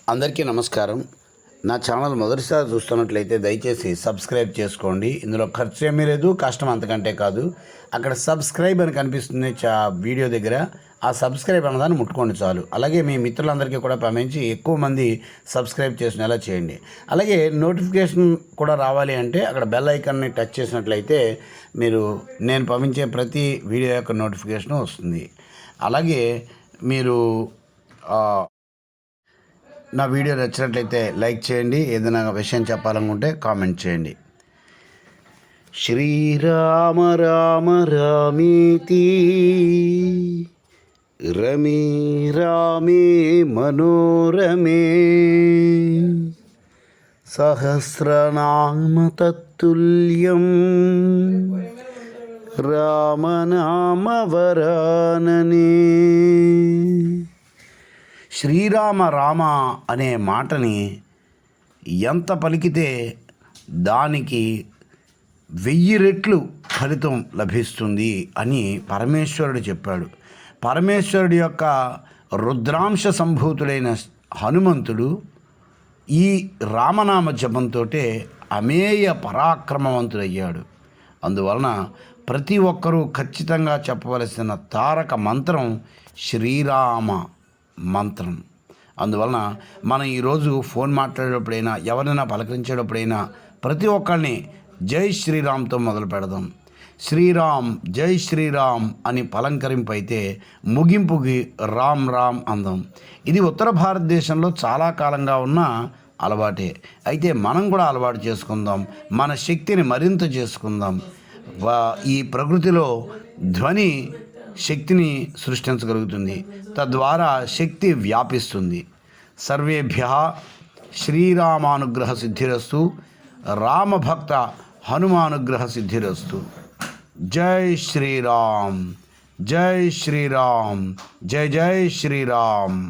అందరికీ నమస్కారం. నా ఛానల్ మొదటిసారి చూస్తున్నట్లయితే దయచేసి సబ్స్క్రైబ్ చేసుకోండి. ఇందులో ఖర్చు ఏమీ లేదు, కష్టం అంతకంటే కాదు. అక్కడ సబ్స్క్రైబ్ అని కనిపిస్తుంది వీడియో దగ్గర. ఆ సబ్స్క్రైబ్ అన్నదాన్ని ముట్టుకోండి చాలు. అలాగే మీ మిత్రులందరికీ కూడా పంపించి ఎక్కువ మంది సబ్స్క్రైబ్ చేసినలా చేయండి. అలాగే నోటిఫికేషన్ కూడా రావాలి అంటే అక్కడ బెల్ ఐకాన్ని టచ్ చేసినట్లయితే మీరు నేను పంపించే ప్రతి వీడియో యొక్క నోటిఫికేషన్ వస్తుంది. అలాగే మీరు నా వీడియో నచ్చినట్లయితే లైక్ చేయండి. ఏదైనా విషయం చెప్పాలనుకుంటే కామెంట్ చేయండి. శ్రీరామ రామ రామేతి రమే రామే మనోరమే సహస్రనామ తత్తుల్యం రామనామ వరాననే. శ్రీరామ రామ అనే మాటని ఎంత పలికితే దానికి 1000 రెట్లు ఫలితం లభిస్తుంది అని పరమేశ్వరుడు చెప్పాడు. పరమేశ్వరుడి యొక్క రుద్రాంశ సంభూతుడైన హనుమంతుడు ఈ రామనామ జపంతో అమేయ పరాక్రమవంతుడయ్యాడు. అందువలన ప్రతి ఒక్కరూ ఖచ్చితంగా చెప్పవలసిన తారక మంత్రం శ్రీరామ మంత్రం. అందువలన మనం ఈరోజు ఫోన్ మాట్లాడేటప్పుడైనా ఎవరైనా పలకరించేటప్పుడైనా ప్రతి ఒక్కరిని జై శ్రీరామ్తో మొదలు పెడదాం. శ్రీరామ్ జై శ్రీరామ్ అని పలంకరింపు అయితే ముగింపుకి రామ్ రామ్ అందాం. ఇది ఉత్తర భారతదేశంలో చాలా కాలంగా ఉన్న అలవాటే. అయితే మనం కూడా అలవాటు చేసుకుందాం, మన శక్తిని మరింత చేసుకుందాం. ఈ ప్రకృతిలో ధ్వని శక్తిని సృష్టించగలుగుతుంది, తద్వారా శక్తి వ్యాపిస్తుంది. సర్వేభ్యః శ్రీరామానుగ్రహ సిద్ధిరస్తు, రామభక్త హనుమానుగ్రహ సిద్ధిరస్తు. జై శ్రీరామ్, జై శ్రీరామ్, జై జై శ్రీరామ్.